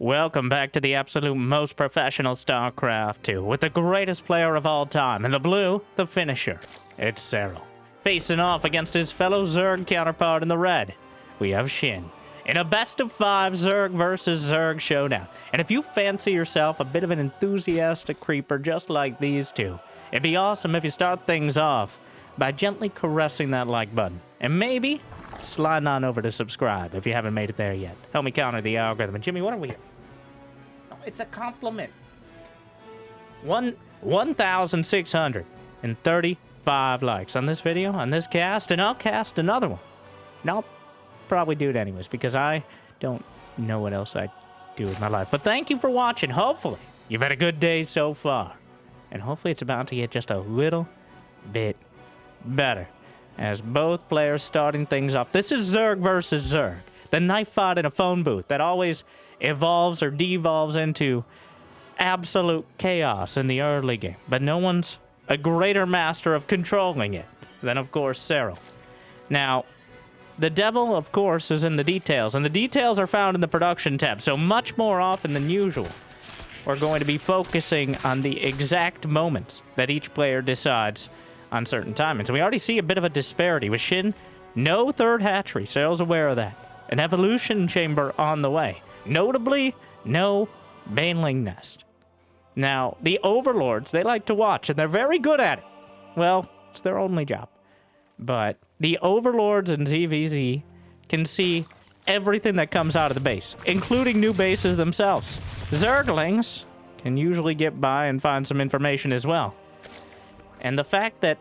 Welcome back to the absolute most professional StarCraft 2 with the greatest player of all time. In the blue, the finisher. It's Serral. Facing off against his fellow Zerg counterpart in the red, we have Shin. In a best of 5 Zerg versus Zerg showdown. And if you fancy yourself a bit of an enthusiastic creeper just like these two, it'd be awesome if you start things off by gently caressing that like button. And maybe slide on over to subscribe if you haven't made it there yet. Help me counter the algorithm. And Jimmy, what are we? Oh, it's a compliment. 1,635 likes on this video, on this cast, and I'll cast another one. And I'll probably do it anyways because I don't know what else I do with my life. But thank you for watching. Hopefully you've had a good day so far. And hopefully it's about to get just a little bit better. As both players starting things off. This is Zerg versus Zerg. The knife fight in a phone booth that always evolves or devolves into absolute chaos in the early game. But no one's a greater master of controlling it than, of course, Serral. Now, the devil, of course, is in the details. And the details are found in the production tab. So much more often than usual, we're going to be focusing on the exact moments that each player decides on certain timings. And we already see a bit of a disparity. With Shin, no third hatchery. Serral's aware of that. An evolution chamber on the way. Notably, no baneling nest. Now, the overlords, they like to watch, and they're very good at it. Well, it's their only job. But the overlords in ZVZ can see everything that comes out of the base, including new bases themselves. Zerglings can usually get by and find some information as well. And the fact that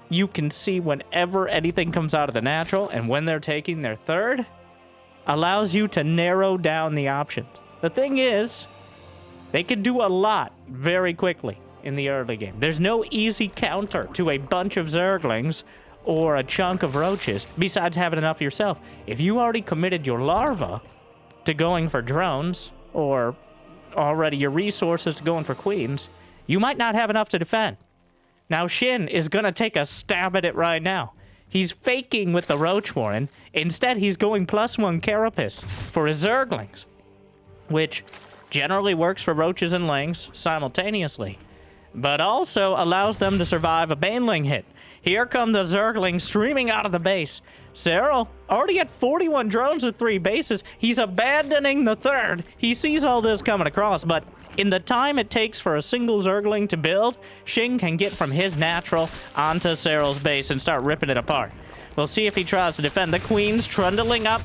you can see whenever anything comes out of the natural and when they're taking their third allows you to narrow down the options. The thing is, they can do a lot very quickly in the early game. There's no easy counter to a bunch of Zerglings or a chunk of roaches besides having enough yourself. If you already committed your larva to going for drones or already your resources to going for queens, you might not have enough to defend. Now, Shin is going to take a stab at it right now. He's faking with the Roach Warren. Instead, he's going +1 carapace for his Zerglings, which generally works for roaches and lings simultaneously, but also allows them to survive a baneling hit. Here come the Zerglings streaming out of the base. Serral already at 41 drones with 3 bases. He's abandoning the third. He sees all this coming across, but in the time it takes for a single Zergling to build, Shin can get from his natural onto Serral's base and start ripping it apart. We'll see if he tries to defend. The queen's trundling up.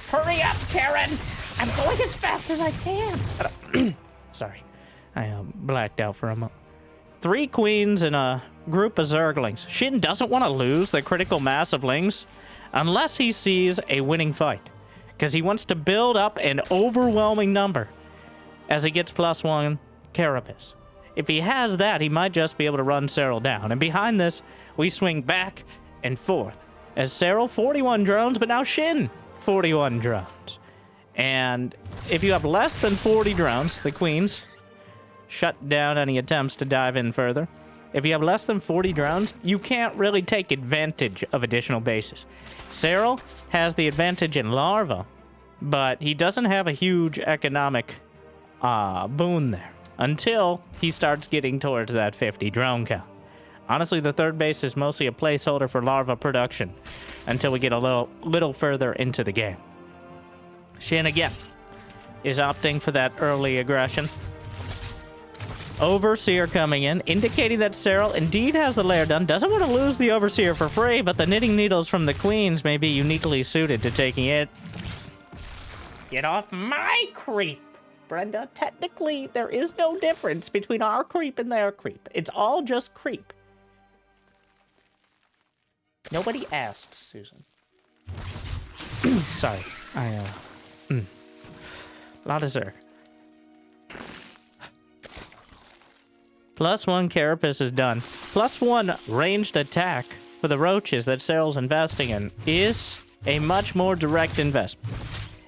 Hurry up, Karen! I'm going as fast as I can. Sorry, I blacked out for a moment. 3 queens and a group of Zerglings. Shin doesn't want to lose the critical mass of lings unless he sees a winning fight, because he wants to build up an overwhelming number as he gets +1 carapace. If he has that, he might just be able to run Serral down. And behind this, we swing back and forth. As Serral, 41 drones, but now Shin, 41 drones. And if you have less than 40 drones, the queens shut down any attempts to dive in further. If you have less than 40 drones, you can't really take advantage of additional bases. Serral has the advantage in larva, but he doesn't have a huge economic boon there until he starts getting towards that 50 drone count. Honestly, the third base is mostly a placeholder for larva production until we get a little further into the game. Shin again is opting for that early aggression. Overseer coming in, indicating that Serral indeed has the lair done. Doesn't want to lose the Overseer for free, but the knitting needles from the queens may be uniquely suited to taking it. Get off my creep, Brenda. Technically, there is no difference between our creep and their creep. It's all just creep. Nobody asked, Susan. Sorry. Lot of Zerg. +1 carapace is done. +1 ranged attack for the roaches that Serral's investing in is a much more direct investment.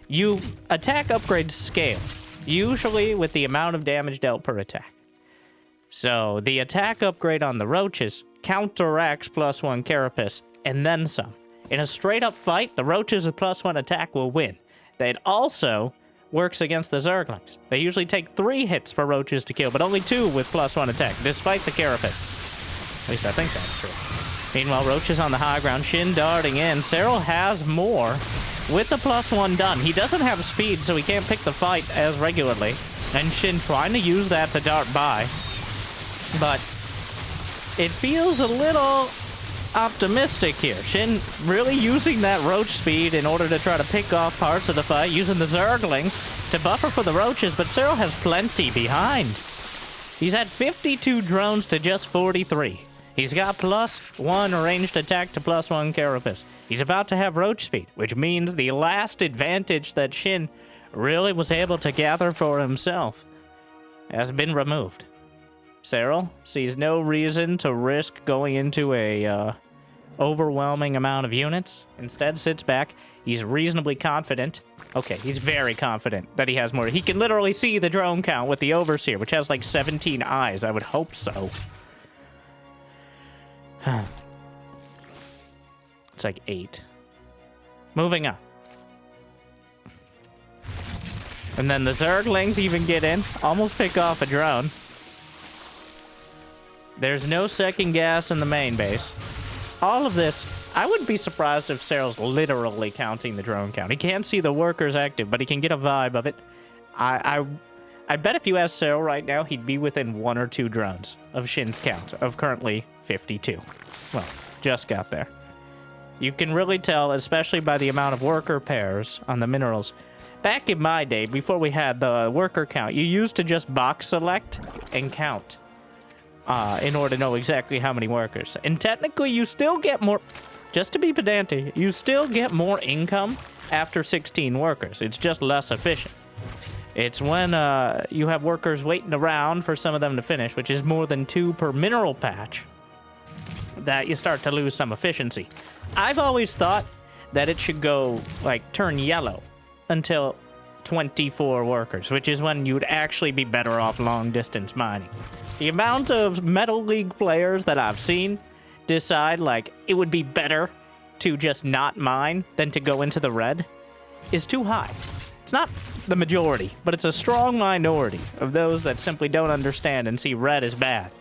You attack upgrades scale, usually with the amount of damage dealt per attack. So the attack upgrade on the roaches counteracts +1 carapace and then some. In a straight up fight, the roaches with +1 attack will win. They'd also works against the Zerglings. They usually take 3 hits for roaches to kill, but only 2 with +1 attack, despite the carapace. At least I think that's true. Meanwhile, roaches on the high ground, Shin darting in. Serral has more with the +1 done. He doesn't have speed, so he can't pick the fight as regularly. And Shin trying to use that to dart by. But it feels a little optimistic here. Shin really using that roach speed in order to try to pick off parts of the fight, using the Zerglings to buffer for the roaches, but Serral has plenty behind. He's at 52 drones to just 43. He's got +1 ranged attack to +1 carapace. He's about to have roach speed, which means the last advantage that Shin really was able to gather for himself has been removed. Serral sees no reason to risk going into a overwhelming amount of units. Instead, sits back. He's reasonably confident. Okay, he's very confident that he has more. He can literally see the drone count with the Overseer, which has like 17 eyes. I would hope so. It's like 8. Moving on. And then the Zerglings even get in. Almost pick off a drone. There's no second gas in the main base. All of this, I wouldn't be surprised if Serral's literally counting the drone count. He can't see the workers active, but he can get a vibe of it. I bet if you asked Serral right now, he'd be within 1 or 2 drones of Shin's count of currently 52. Well, just got there. You can really tell, especially by the amount of worker pairs on the minerals. Back in my day, before we had the worker count, you used to just box select and count in order to know exactly how many workers. And technically, you still get more, just to be pedantic, you still get more income after 16 workers. It's just less efficient. It's when you have workers waiting around for some of them to finish, which is more than 2 per mineral patch, that you start to lose some efficiency. I've always thought that it should go, like, turn yellow until 24 workers, which is when you'd actually be better off long-distance mining. The amount of Metal League players that I've seen decide, like, it would be better to just not mine than to go into the red is too high. It's not the majority, but it's a strong minority of those that simply don't understand and see red as bad.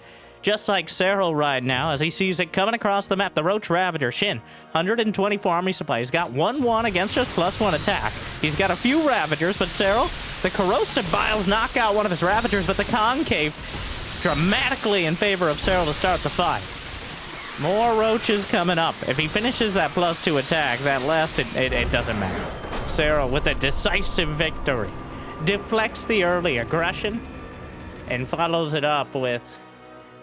Just like Serral right now, as he sees it coming across the map, the Roach Ravager, Shin, 124 army supply. He's got 1-1 against just +1 attack. He's got a few Ravagers, but Serral, the Corrosive Biles knock out one of his Ravagers, but the Concave dramatically in favor of Serral to start the fight. More Roaches coming up. If he finishes that +2 attack, that last, it doesn't matter. Serral with a decisive victory. Deflects the early aggression and follows it up with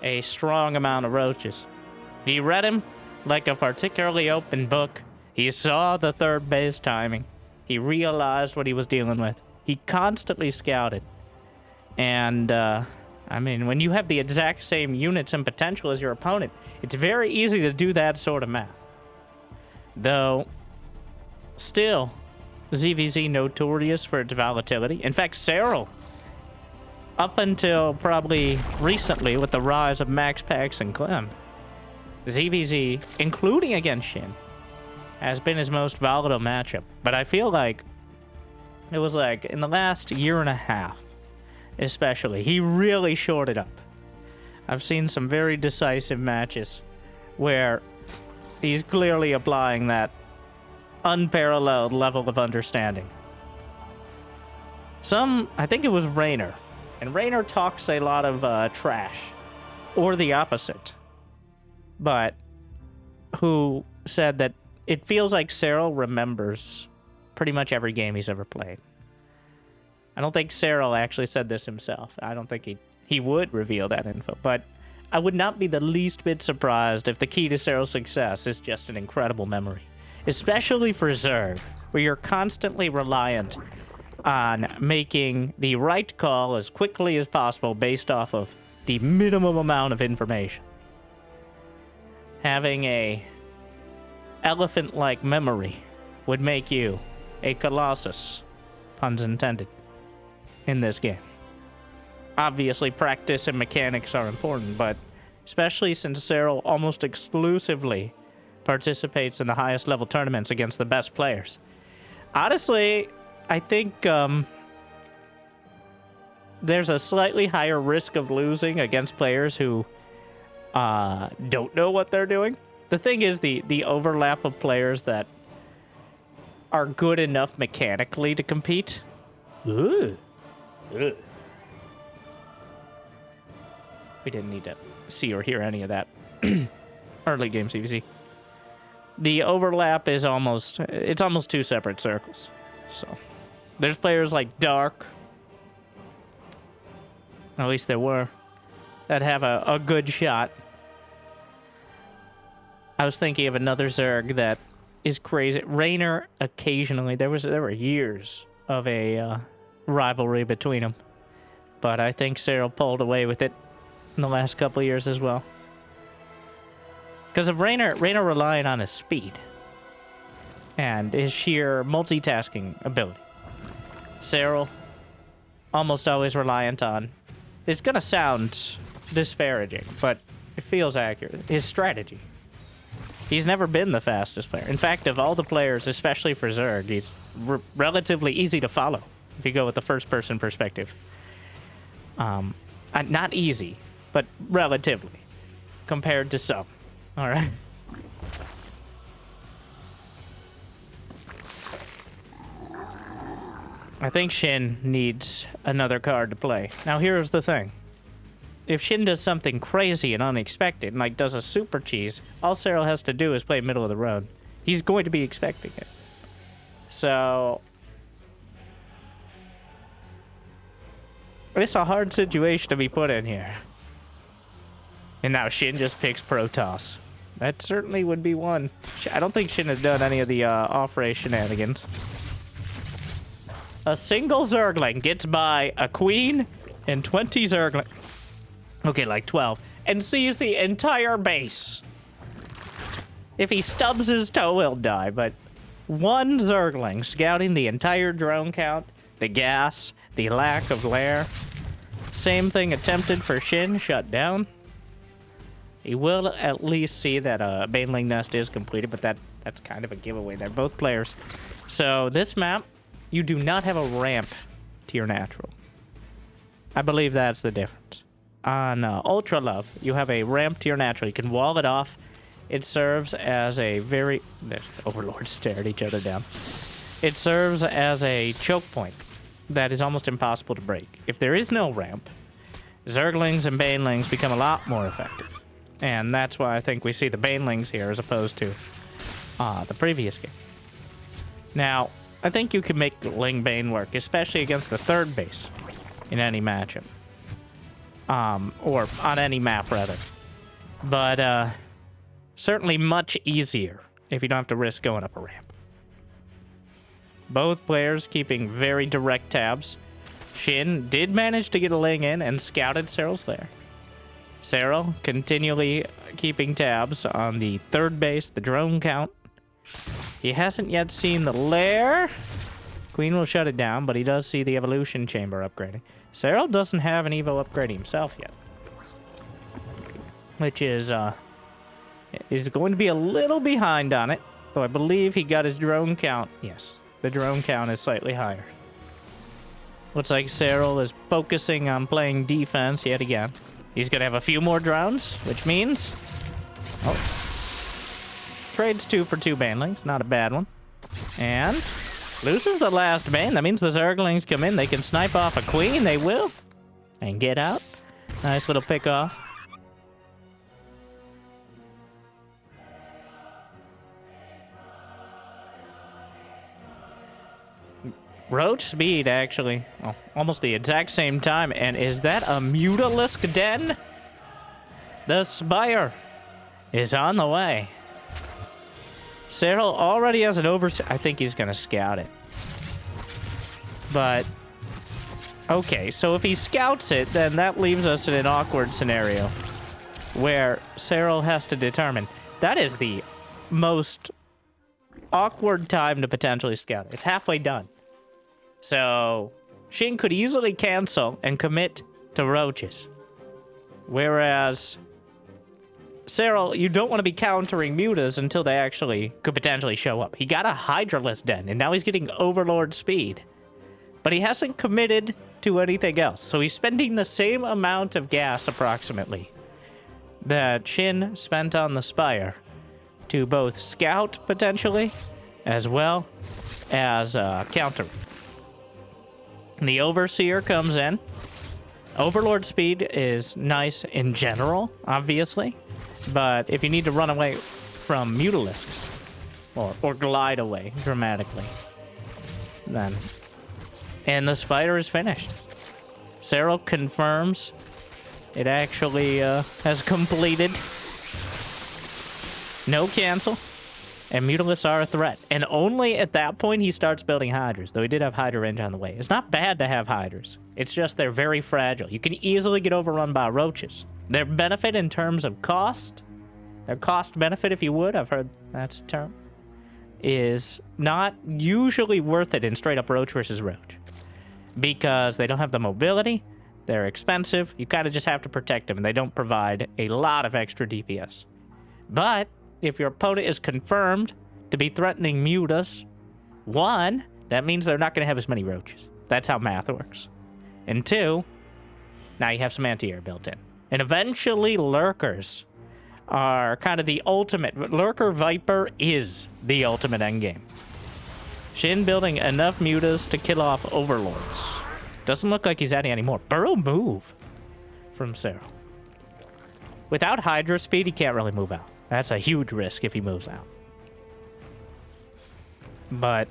a strong amount of roaches. He read him like a particularly open book. He saw the third base timing. He realized what he was dealing with. He constantly scouted. And, I mean, when you have the exact same units and potential as your opponent, it's very easy to do that sort of math. Though, still, ZVZ notorious for its volatility. In fact, Serral, up until probably recently with the rise of Max Pax and Clem, ZVZ, including against Shin, has been his most volatile matchup. But I feel like it was like in the last year and a half, especially, he really shorted up. I've seen some very decisive matches where he's clearly applying that unparalleled level of understanding. I think it was Raynor. And Raynor talks a lot of trash, or the opposite, but who said that it feels like Serral remembers pretty much every game he's ever played. I don't think Serral actually said this himself. I don't think he would reveal that info, but I would not be the least bit surprised if the key to Serral's success is just an incredible memory, especially for Zerg, where you're constantly reliant on making the right call as quickly as possible based off of the minimum amount of information. Having a elephant-like memory would make you a colossus, puns intended, in this game. Obviously, practice and mechanics are important, but especially since Serral almost exclusively participates in the highest level tournaments against the best players. Honestly, I think there's a slightly higher risk of losing against players who don't know what they're doing. The thing is, the overlap of players that are good enough mechanically to compete. Ooh. Ugh. We didn't need to see or hear any of that. Early game CVC. The overlap is almost two separate circles. So there's players like Dark, at least there were, that have a good shot. I was thinking of another Zerg that is crazy. Raynor occasionally. There were years of a rivalry between them, but I think Serral pulled away with it in the last couple of years as well. Because of Raynor relying on his speed and his sheer multitasking ability. Serral almost always reliant on, it's gonna sound disparaging, but it feels accurate, his strategy. He's never been the fastest player. In fact, of all the players, especially for Zerg, he's relatively easy to follow if you go with the first-person perspective. Not easy, but relatively, compared to some. All right. I think Shin needs another card to play. Now, here's the thing. If Shin does something crazy and unexpected, and like does a super cheese, all Serral has to do is play middle of the road. He's going to be expecting it. So it's a hard situation to be put in here. And now Shin just picks Protoss. That certainly would be one. I don't think Shin has done any of the off-race shenanigans. A single Zergling gets by a queen and 20 Zergling. Okay, like 12. And sees the entire base. If he stubs his toe, he'll die. But one Zergling scouting the entire drone count, the gas, the lack of lair. Same thing attempted for Shin, shut down. He will at least see that a Baneling nest is completed, but that's kind of a giveaway. They're both players. So this map, you do not have a ramp to your natural. I believe that's the difference. On Ultra Love, you have a ramp to your natural. You can wall it off. It serves as a very... Overlords stare at each other down. It serves as a choke point that is almost impossible to break. If there is no ramp, Zerglings and Banelings become a lot more effective. And that's why I think we see the Banelings here as opposed to the previous game. Now, I think you can make Ling Bane work, especially against the third base in any matchup. Or on any map, rather. But certainly much easier if you don't have to risk going up a ramp. Both players keeping very direct tabs. Shin did manage to get a Ling in and scouted Serral's lair. Serral continually keeping tabs on the third base, the drone count. He hasn't yet seen the lair. Queen will shut it down, but he does see the evolution chamber upgrading. Serral doesn't have an Evo upgrade himself yet, which is going to be a little behind on it, though I believe he got his drone count. Yes, the drone count is slightly higher. Looks like Serral is focusing on playing defense yet again. He's going to have a few more drones, which means... Oh. Trades 2 for 2 Banelings. Not a bad one. And loses the last Bane. That means the Zerglings come in. They can snipe off a Queen. They will. And get out. Nice little pick off. Roach speed, actually. Oh, almost the exact same time. And is that a mutalisk den? The Spire is on the way. Serral already has an I think he's going to scout it. But, okay, so if he scouts it, then that leaves us in an awkward scenario where Serral has to determine. That is the most awkward time to potentially scout it. It's halfway done. So, Shin could easily cancel and commit to roaches. Whereas, Serral, you don't want to be countering mutas until they actually could potentially show up. He got a Hydralisk den, and now he's getting Overlord speed. but he hasn't committed to anything else. So he's spending the same amount of gas, approximately, that Shin spent on the Spire to both scout, potentially, as well as counter. The Overseer comes in. Overlord speed is nice in general, obviously, but if you need to run away from mutalisks, or glide away dramatically, then... And the Spider is finished. Serral confirms it actually has completed. No cancel. And mutalisks are a threat. And only at that point he starts building hydras, though he did have hydra range on the way. It's not bad to have hydras. It's just they're very fragile. You can easily get overrun by roaches. Their benefit in terms of cost, their cost benefit, if you would, I've heard that's a term, is not usually worth it in straight up roach versus roach. Because they don't have the mobility, they're expensive, you kind of just have to protect them, and they don't provide a lot of extra DPS. But if your opponent is confirmed to be threatening mutas, one, that means they're not going to have as many roaches. That's how math works. And two, now you have some anti-air built in. And eventually lurkers are kind of the ultimate. Lurker Viper is the ultimate endgame. Shin building enough mutas to kill off overlords. Doesn't look like he's adding any more. Burrow move from Serral. Without Hydra speed, he can't really move out. That's a huge risk if he moves out. But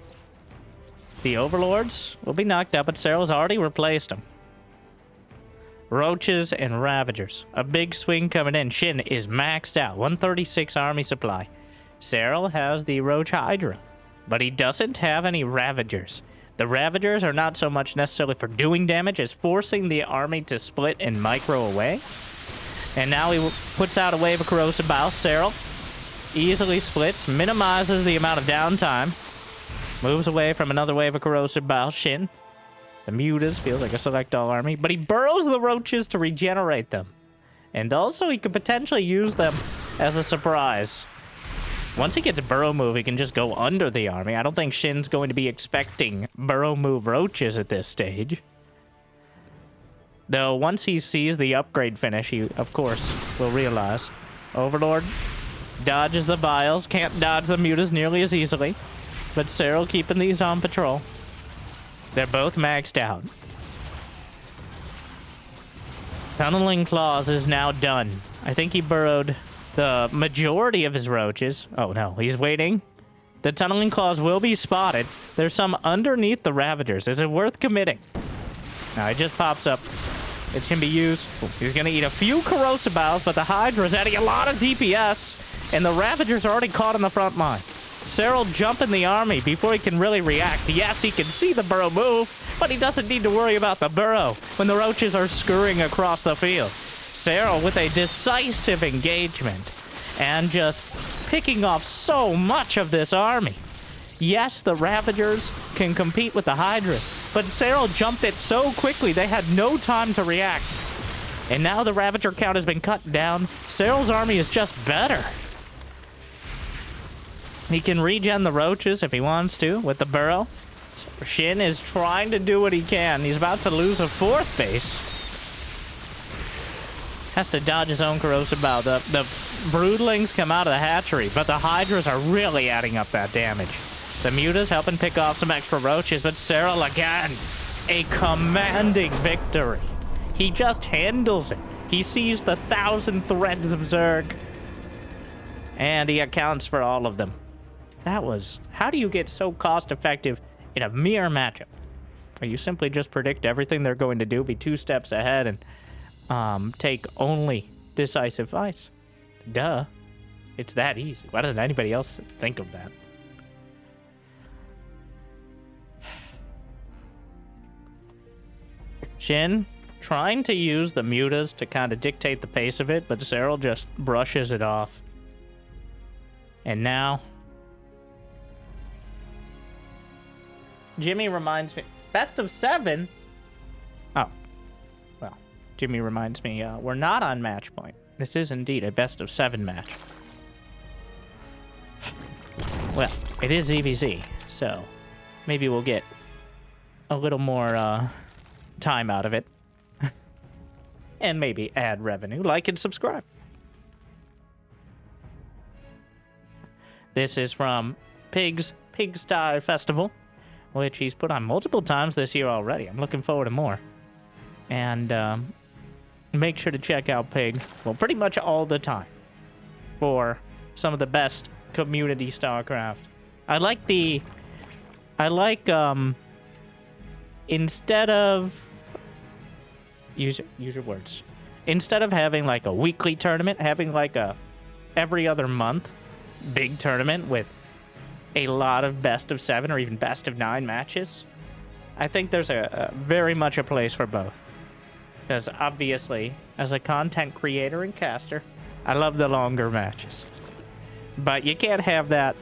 the overlords will be knocked out, but Serral's already replaced them. Roaches and Ravagers. A big swing coming in. Shin is maxed out. 136 army supply. Serral has the Roach Hydra, but he doesn't have any Ravagers. The Ravagers are not so much necessarily for doing damage as forcing the army to split and micro away. And now he puts out a wave of corrosive bile. Serral easily splits, minimizes the amount of downtime, moves away from another wave of corrosive bile. Shin, the mutas, feels like a select all army, but he burrows the roaches to regenerate them. And also he could potentially use them as a surprise. Once he gets burrow move, he can just go under the army. I don't think Shin's going to be expecting burrow move roaches at this stage. Though once he sees the upgrade finish, he, of course, will realize. Overlord dodges the vials, can't dodge the mutas nearly as easily. But Serral keeping these on patrol. They're both maxed out. Tunneling Claws is now done. I think he burrowed the majority of his roaches. Oh no, he's waiting. The Tunneling Claws will be spotted. There's some underneath the Ravagers. Is it worth committing? Now it just pops up. It can be used. He's going to eat a few corrosive biles, but the Hydra's adding a lot of DPS, and the Ravagers are already caught on the front line. Serral jumping the army before he can really react. Yes, he can see the burrow move, but he doesn't need to worry about the burrow when the roaches are scurrying across the field. Serral with a decisive engagement and just picking off so much of this army. Yes, the Ravagers can compete with the Hydras, but Serral jumped it so quickly they had no time to react. And now the Ravager count has been cut down. Serral's army is just better. He can regen the roaches if he wants to with the burrow. Shin is trying to do what he can. He's about to lose a fourth base. Has to dodge his own corrosive bile. The broodlings come out of the hatchery, but the Hydras are really adding up that damage. The mutas helping pick off some extra roaches, but Serral again, a commanding victory. He just handles it. He sees the 1,000 threads of Zerg, and he accounts for all of them. That was... How do you get so cost-effective in a mere matchup? Or you simply just predict everything they're going to do, be 2 steps ahead, and take only decisive vice? Duh. It's that easy. Why doesn't anybody else think of that? Shin trying to use the mutas to kind of dictate the pace of it, but Serral just brushes it off. And now... Jimmy reminds me... Best of 7? Oh. Well, Jimmy reminds me, we're not on match point. This is indeed a best of 7 match. Well, it is ZVZ, so maybe we'll get a little more time out of it. And maybe add revenue. Like and subscribe. This is from Pigsty Festival, which he's put on multiple times this year already. I'm looking forward to more. And make sure to check out Pig, well, pretty much all the time, for some of the best community StarCraft. Instead of use your words. Instead of having like a weekly tournament, having like a every other month big tournament with a lot of best of 7 or even best of 9 matches. I think there's a very much a place for both. Because obviously, as a content creator and caster, I love the longer matches. But you can't have that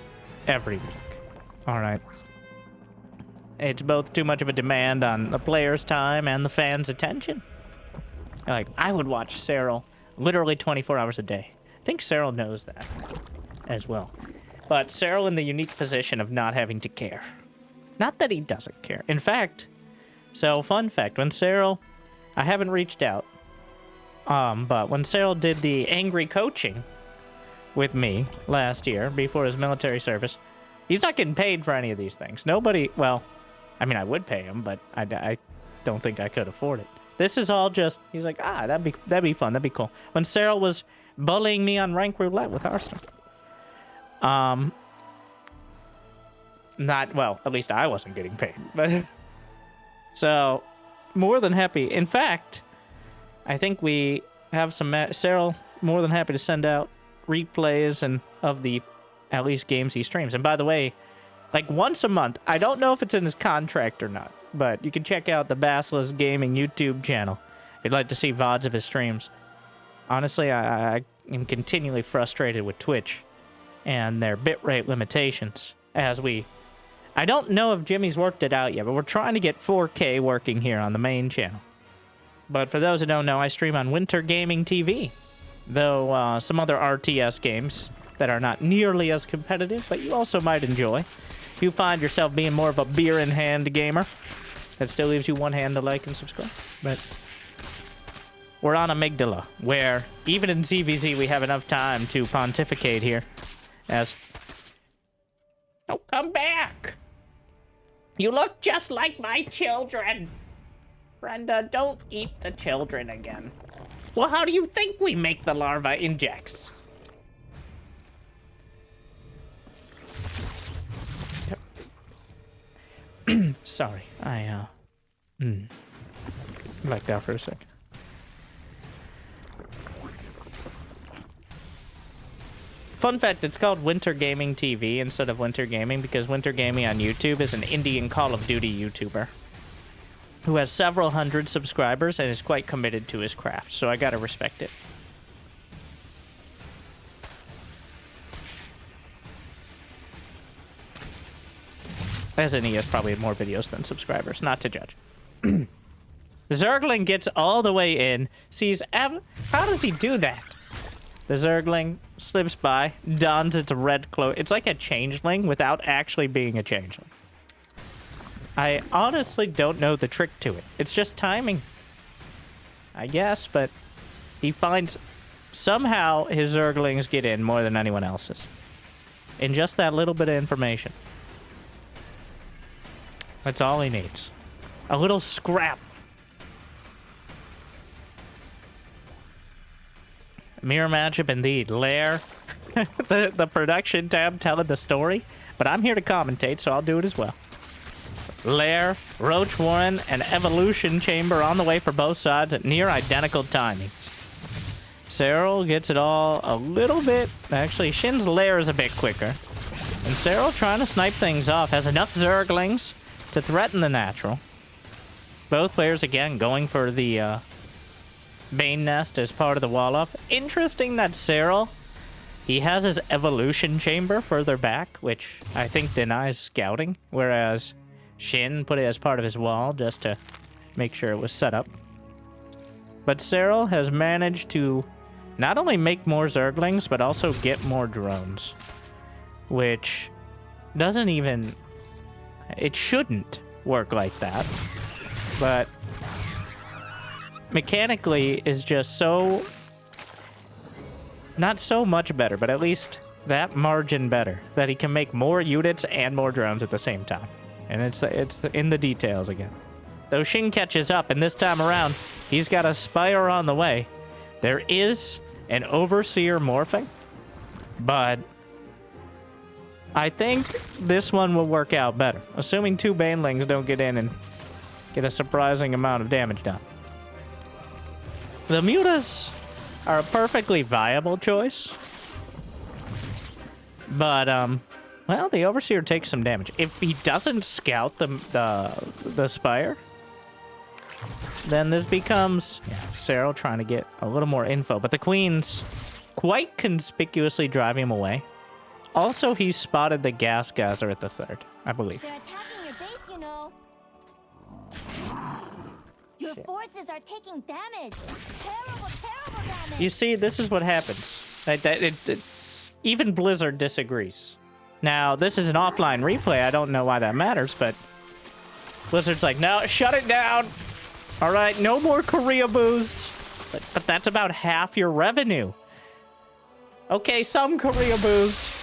every week. Alright. It's both too much of a demand on the player's time and the fans' attention. Like, I would watch Serral literally 24 hours a day. I think Serral knows that as well. But Serral in the unique position of not having to care. Not that he doesn't care. In fact, so fun fact, when Serral, I haven't reached out, but when Serral did the angry coaching with me last year before his military service, he's not getting paid for any of these things. Nobody, well, I mean, I would pay him, but I don't think I could afford it. This is all just, he's like, that'd be fun, that'd be cool. When Serral was bullying me on rank roulette with Hearthstone. Not, well, at least I wasn't getting paid, but so more than happy. In fact, I think we have some Serral more than happy to send out replays and of the at least games he streams. And by the way, like once a month, I don't know if it's in his contract or not, but you can check out the Basilisk Gaming YouTube channel if you'd like to see VODs of his streams. Honestly, I am continually frustrated with Twitch and their bitrate limitations I don't know if Jimmy's worked it out yet, but we're trying to get 4K working here on the main channel. But for those who don't know, I stream on Winter Gaming TV, though some other RTS games that are not nearly as competitive, but you also might enjoy. If you find yourself being more of a beer-in-hand gamer, that still leaves you one hand to like and subscribe. But we're on Amygdala, where even in ZVZ we have enough time to pontificate here. As... Oh, come back! You look just like my children! Brenda, don't eat the children again. Well, how do you think we make the larva injects? Sorry, I blacked out for a second. Fun fact, it's called Winter Gaming TV instead of Winter Gaming because Winter Gaming on YouTube is an Indian Call of Duty YouTuber who has several hundred subscribers and is quite committed to his craft, so I gotta respect it. As in, he has probably more videos than subscribers, not to judge. Zergling gets all the way in, sees how does he do that? The Zergling slips by, dons its red cloak. It's like a changeling without actually being a changeling. I honestly don't know the trick to it. It's just timing, I guess, but he finds somehow his Zerglings get in more than anyone else's. In just that little bit of information. That's all he needs. A little scrap. Mirror matchup indeed. Lair. the production tab telling the story. But I'm here to commentate, so I'll do it as well. Lair, Roach Warren, and Evolution Chamber on the way for both sides at near identical timing. Serral gets it all a little bit. Actually, Shin's Lair is a bit quicker. And Serral trying to snipe things off. Has enough Zerglings to threaten the natural. Both players, again, going for the Bane Nest as part of the wall-off. Interesting that Serral, he has his Evolution Chamber further back, which I think denies scouting, whereas Shin put it as part of his wall just to make sure it was set up. But Serral has managed to not only make more Zerglings, but also get more drones, which doesn't even... It shouldn't work like that. But mechanically is just so... not so much better, but at least that margin better. That he can make more units and more drones at the same time. And it's in the details again. Though Shin catches up, and this time around, he's got a Spire on the way. There is an Overseer morphing, but I think this one will work out better, assuming 2 Banelings don't get in and get a surprising amount of damage done. The Mutas are a perfectly viable choice, but, well, the Overseer takes some damage. If he doesn't scout the Spire, then this becomes... yeah, Serral trying to get a little more info, but the Queen's quite conspicuously driving him away. Also, he spotted the gas geyser at the 3rd, I believe. They're attacking your base, you know. Your forces are taking damage. Terrible, terrible damage. You see, this is what happens. Even Blizzard disagrees. Now, this is an offline replay. I don't know why that matters, but Blizzard's like, no, shut it down. All right, no more Korea boos. It's like, but that's about half your revenue. Okay, some Korea boos.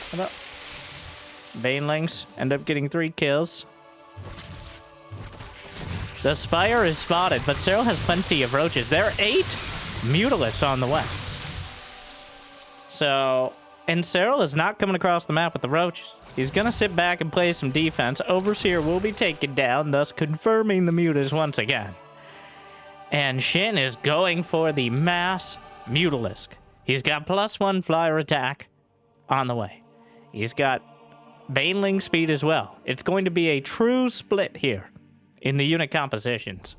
Banelings end up getting 3 kills. The Spire is spotted, but Serral has plenty of roaches. There are 8 mutalisks on the way. So, and Serral is not coming across the map with the roaches. He's gonna sit back and play some defense. Overseer will be taken down, thus confirming the mutas once again. And Shin is going for the mass mutalisk. He's got +1 flyer attack on the way. He's got Baneling speed as well. It's going to be a true split here in the unit compositions.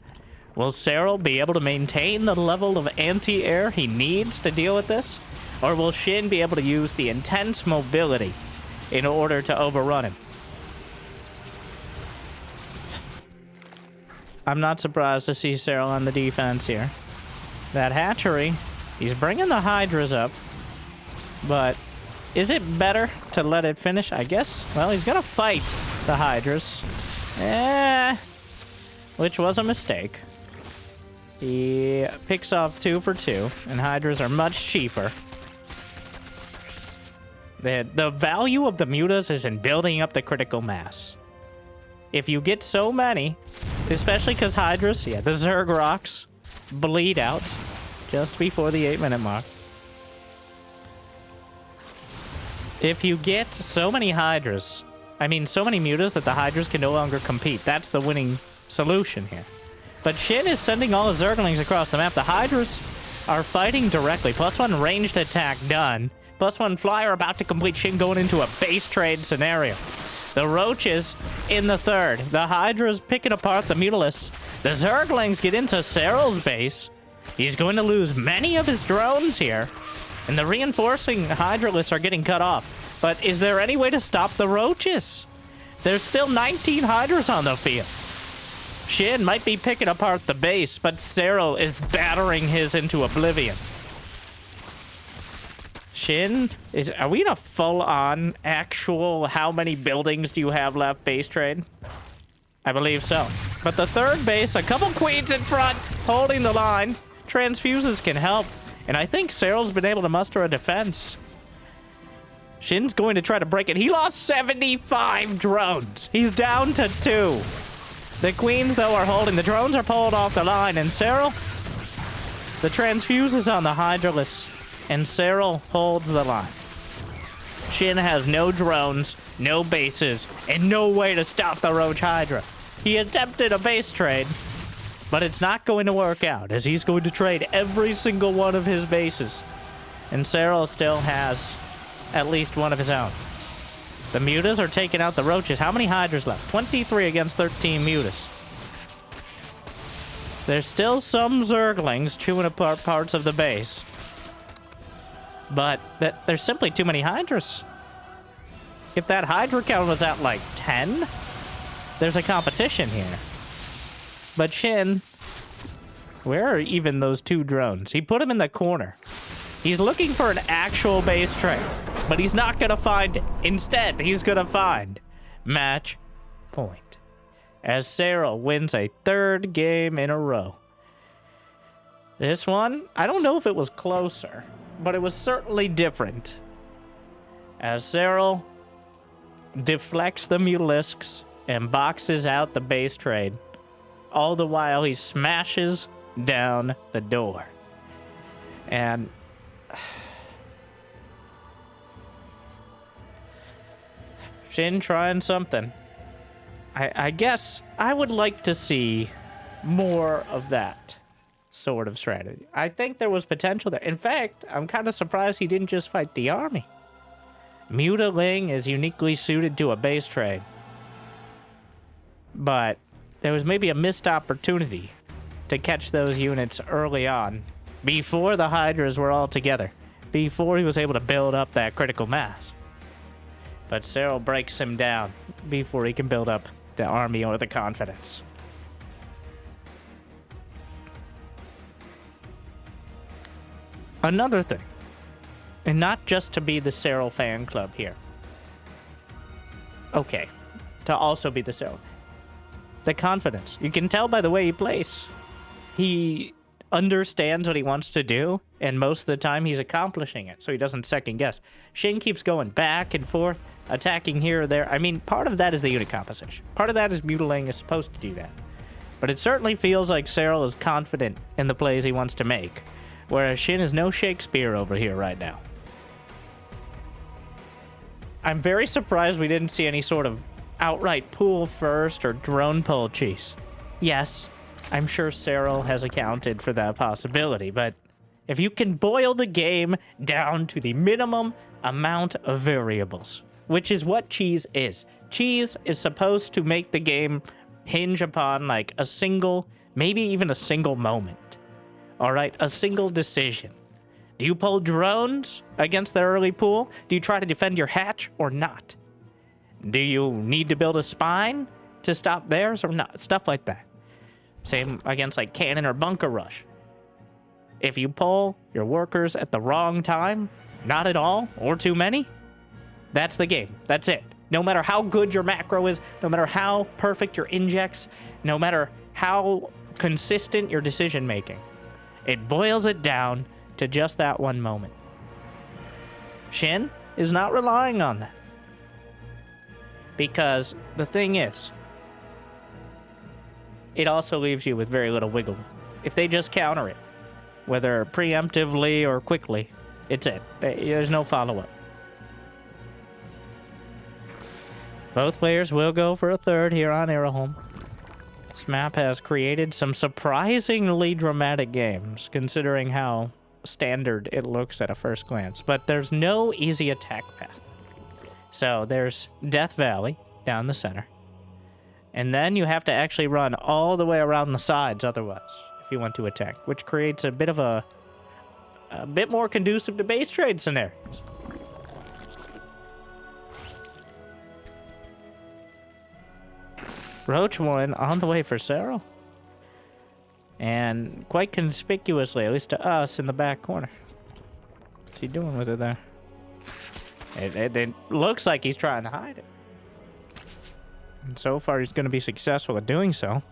Will Serral be able to maintain the level of anti-air he needs to deal with this? Or will Shin be able to use the intense mobility in order to overrun him? I'm not surprised to see Serral on the defense here. That hatchery, he's bringing the Hydras up, but is it better to let it finish? I guess, well, he's gonna fight the Hydras. Which was a mistake. He picks off 2 for 2, and Hydras are much cheaper. The value of the mutas is in building up the critical mass. If you get so many, especially because Hydras, yeah, the Zerg rocks bleed out just before the 8-minute mark. If you get so many Hydras, I mean so many mutas that the Hydras can no longer compete, that's the winning solution here. But Shin is sending all the Zerglings across the map. The Hydras are fighting directly. +1 ranged attack done. +1 flyer about to complete. Shin going into a base trade scenario. The roaches in the 3rd. The Hydras picking apart the mutalisks. The Zerglings get into Serral's base. He's going to lose many of his drones here. And the reinforcing Hydralisks are getting cut off. But is there any way to stop the roaches? There's still 19 Hydras on the field. Shin might be picking apart the base, but Serral is battering his into oblivion. Shin, are we in a full-on actual how many buildings do you have left base trade? I believe so. But the 3rd base, a couple queens in front, holding the line. Transfuses can help. And I think Serral's been able to muster a defense. Shin's going to try to break it. He lost 75 drones. He's down to 2. The queens, though, are holding. The drones are pulled off the line. And Serral, the transfuse is on the Hydralisks. And Serral holds the line. Shin has no drones, no bases, and no way to stop the Roach Hydra. He attempted a base trade, but it's not going to work out, as he's going to trade every single one of his bases. And Serral still has at least one of his own. The mutas are taking out the roaches. How many Hydras left? 23 against 13 mutas. There's still some Zerglings chewing apart parts of the base. But there's simply too many Hydras. If that Hydra count was at like 10, there's a competition here. But Shin, where are even those 2 drones? He put them in the corner. He's looking for an actual base trade, but he's not going to find it. Instead, he's going to find match point. as Serral wins a 3rd game in a row. This one, I don't know if it was closer, but it was certainly different. As Serral deflects the mutalisks and boxes out the base trade, all the while he smashes down the door. And Shin trying something. I guess I would like to see more of that sort of strategy. I think there was potential there. In fact, I'm kind of surprised he didn't just fight the army. Mutaling is uniquely suited to a base trade. But there was maybe a missed opportunity to catch those units early on, before the Hydras were all together, before he was able to build up that critical mass. But Serral breaks him down before he can build up the army or the confidence. Another thing, and not just to be the Serral fan club here. Okay, to also be the Serral. The confidence. You can tell by the way he plays. He understands what he wants to do, and most of the time he's accomplishing it, so he doesn't second guess. Shin keeps going back and forth, attacking here or there. I mean, part of that is the unit composition. Part of that is Mutiling is supposed to do that. But it certainly feels like Serral is confident in the plays he wants to make, whereas Shin is no Shakespeare over here right now. I'm very surprised we didn't see any sort of outright pool first or drone pull cheese. Yes, I'm sure Serral has accounted for that possibility, but if you can boil the game down to the minimum amount of variables, which is what cheese is. Cheese is supposed to make the game hinge upon like a single, maybe even a single moment. All right, a single decision. Do you pull drones against the early pool? Do you try to defend your hatch or not? Do you need to build a spine to stop theirs or not? Stuff like that. Same against like cannon or bunker rush. If you pull your workers at the wrong time, not at all, or too many, that's the game. That's it. No matter how good your macro is, no matter how perfect your injects, no matter how consistent your decision making, it boils it down to just that one moment. Shin is not relying on that. Because the thing is, it also leaves you with very little wiggle room. If they just counter it, whether preemptively or quickly, it's it. There's no follow-up. Both players will go for a 3rd here on Arrowholm. This map has created some surprisingly dramatic games, considering how standard it looks at a first glance. But there's no easy attack path. So there's Death Valley down the center. And then you have to actually run all the way around the sides otherwise, if you want to attack, which creates a bit of a bit more conducive to base trade scenarios. Roach one on the way for Serral. And quite conspicuously, at least to us, in the back corner. What's he doing with it there? It looks like he's trying to hide it. And so far, he's going to be successful at doing so.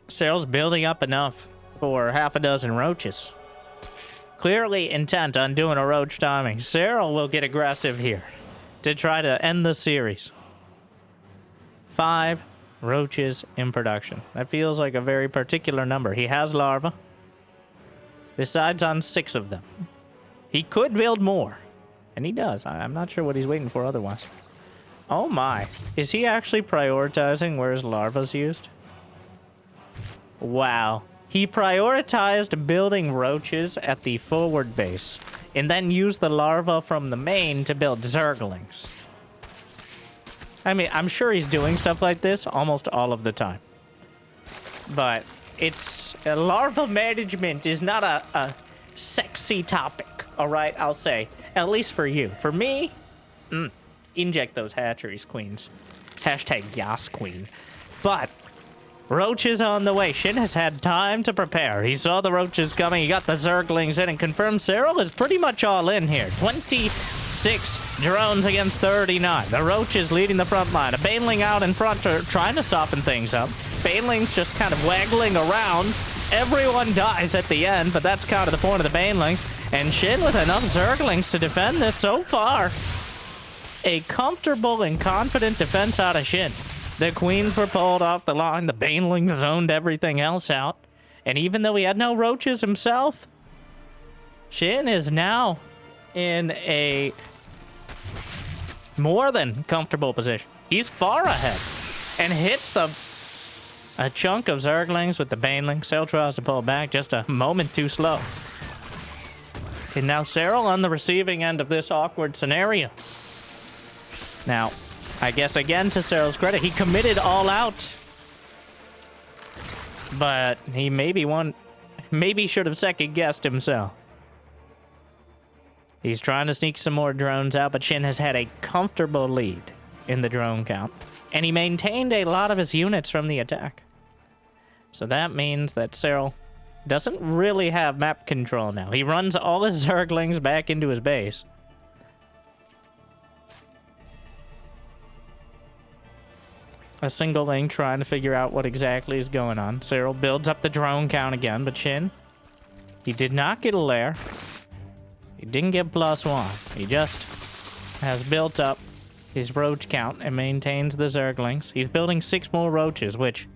Serral's building up enough for half a dozen roaches. Clearly intent on doing a roach timing. Serral will get aggressive here to try to end the series. 5 roaches in production. That feels like a very particular number. He has larvae. Decides on 6 of them. He could build more. And he does. I'm not sure what he's waiting for otherwise. Oh my. Is he actually prioritizing where his larva's used? Wow. He prioritized building roaches at the forward base, and then used the larva from the main to build Zerglings. I mean, I'm sure he's doing stuff like this almost all of the time. But it's... larva management is not a sexy topic, alright, I'll say. At least for you. For me, inject those hatcheries, queens. Hashtag Yas Queen. But Roaches on the way. Shin has had time to prepare. He saw the roaches coming. He got the Zerglings in and confirmed Serral is pretty much all in here. 26 drones against 39. The roaches leading the front line. A baneling out in front trying to soften things up. Banelings just kind of waggling around. Everyone dies at the end, but that's kind of the point of the banelings. And Shin with enough Zerglings to defend this so far. A comfortable and confident defense out of Shin. The queens were pulled off the line. The banelings zoned everything else out. And even though he had no roaches himself, Shin is now in a more than comfortable position. He's far ahead and hits a chunk of Zerglings with the baneling. Serral tries to pull back just a moment too slow. And now Serral on the receiving end of this awkward scenario. Now, I guess again to Serral's credit, he committed all out. But he maybe should have second-guessed himself. He's trying to sneak some more drones out, but Shin has had a comfortable lead in the drone count. And he maintained a lot of his units from the attack. So that means that Serral doesn't really have map control now. He runs all his Zerglings back into his base. A single link trying to figure out what exactly is going on. Serral builds up the drone count again, but Shin, he did not get a lair. He didn't get +1. He just has built up his roach count and maintains the Zerglings. He's building 6 more roaches, which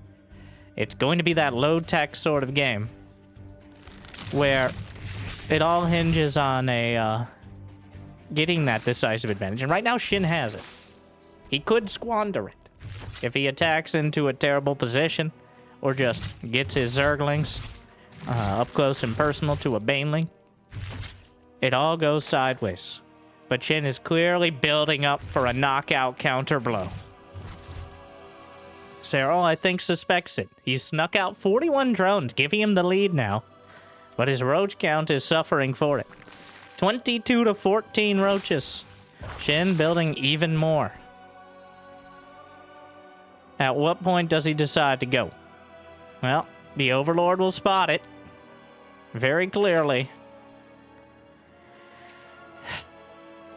it's going to be that low-tech sort of game where it all hinges on getting that decisive advantage. And right now, Shin has it. He could squander it. If he attacks into a terrible position, or just gets his Zerglings up close and personal to a baneling, it all goes sideways. But Shin is clearly building up for a knockout counter blow. Serral, I think, suspects it. He's snuck out 41 drones, giving him the lead now. But his roach count is suffering for it. 22 to 14 roaches. Shin building even more. At what point does he decide to go? Well, the Overlord will spot it very clearly.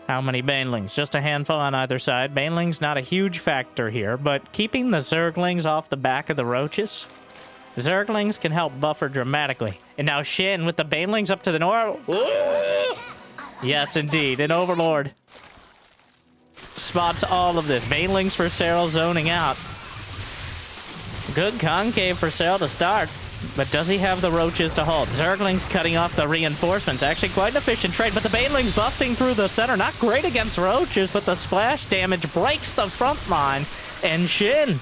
How many banelings? Just a handful on either side. Banelings not a huge factor here, but keeping the Zerglings off the back of the roaches, Zerglings can help buffer dramatically. And now Shin with the banelings up to the north. Yes, indeed, an Overlord spots all of this. Banelings for Serral zoning out. Good concave for Serral to start, but does he have the roaches to hold? Zerglings cutting off the reinforcements. Actually quite an efficient trade, but the banelings busting through the center. Not great against roaches, but the splash damage breaks the front line. And Shin,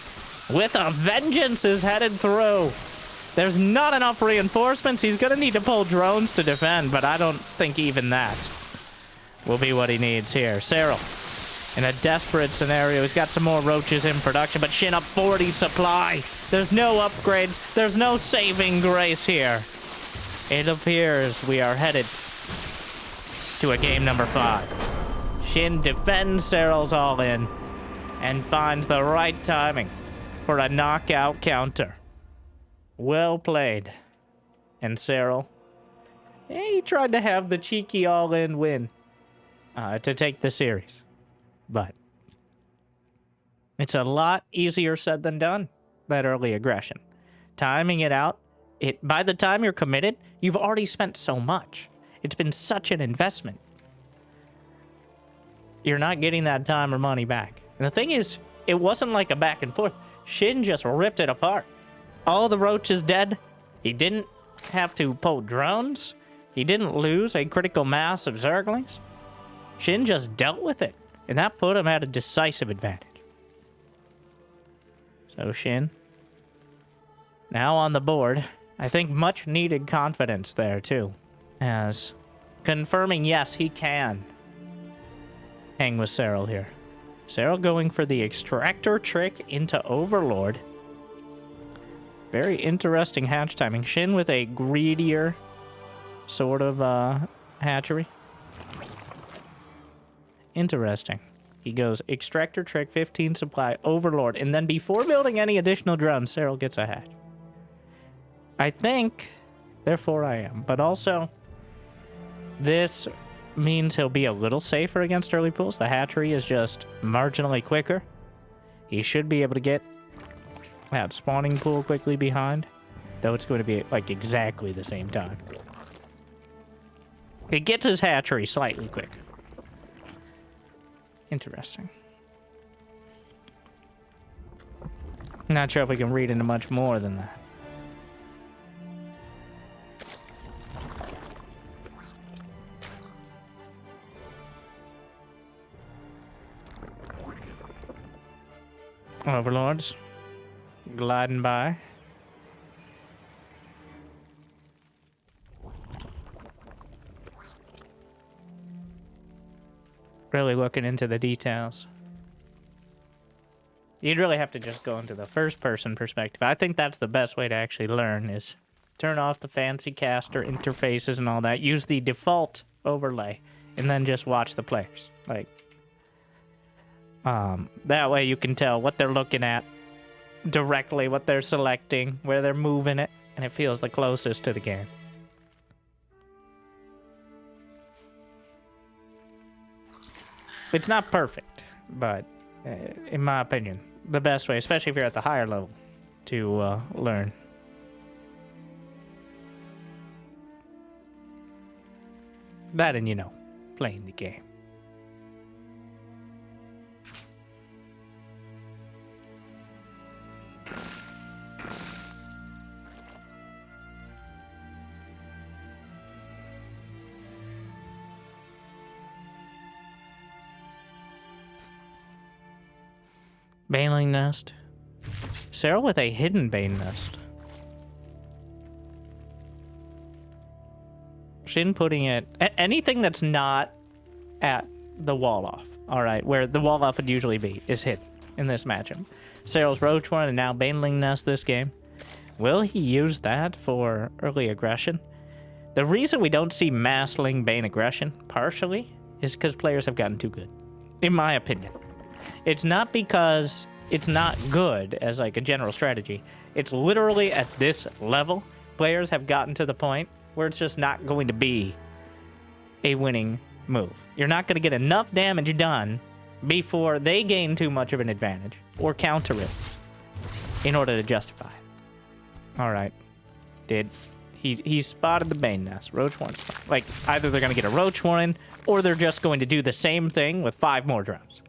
with a vengeance, is headed through. There's not enough reinforcements. He's going to need to pull drones to defend, but I don't think even that will be what he needs here. Serral, in a desperate scenario, he's got some more roaches in production, but Shin up 40 supply. There's no upgrades. There's no saving grace here. It appears we are headed to a game number 5. Shin defends Serral's all-in and finds the right timing for a knockout counter. Well played. And Serral, he tried to have the cheeky all-in win to take the series. But it's a lot easier said than done, that early aggression. Timing it out, by the time you're committed, you've already spent so much. It's been such an investment. You're not getting that time or money back. And the thing is, it wasn't like a back and forth. Shin just ripped it apart. All the roaches dead. He didn't have to pull drones. He didn't lose a critical mass of Zerglings. Shin just dealt with it. And that put him at a decisive advantage. So Shin, now on the board. I think much needed confidence there too. As confirming, yes, he can hang with Serral here. Serral going for the extractor trick into Overlord. Very interesting hatch timing. Shin with a greedier sort of hatchery. Interesting. He goes Extractor Trick, 15 Supply, Overlord, and then before building any additional drones, Serral gets a hatch. I think, therefore I am, but also this means he'll be a little safer against early pools. The hatchery is just marginally quicker. He should be able to get that spawning pool quickly behind, though it's going to be like exactly the same time. It gets his hatchery slightly quicker. Interesting. Not sure if we can read into much more than that. Overlords gliding by. Really looking into the details. You'd really have to just go into the first person perspective. I think that's the best way to actually learn, is turn off the fancy caster interfaces and all that. Use the default overlay and then just watch the players. Like, that way you can tell what they're looking at directly, what they're selecting, where they're moving it, and it feels the closest to the game. It's not perfect, but in my opinion, the best way, especially if you're at the higher level, to learn. That and, you know, playing the game. Baneling nest. Serral with a hidden bane nest. Shin putting it... anything that's not at the wall off, alright, where the wall off would usually be, is hidden in this matchup. Serral's roach one and now baneling nest this game. Will he use that for early aggression? The reason we don't see massling bane aggression, partially, is because players have gotten too good. In my opinion. It's not because it's not good as like a general strategy. It's literally at this level, players have gotten to the point where it's just not going to be a winning move. You're not going to get enough damage done before they gain too much of an advantage or counter it in order to justify it. All right. He spotted the bane nest. Roach one. Like, either they're going to get a roach one or they're just going to do the same thing with 5 more drones.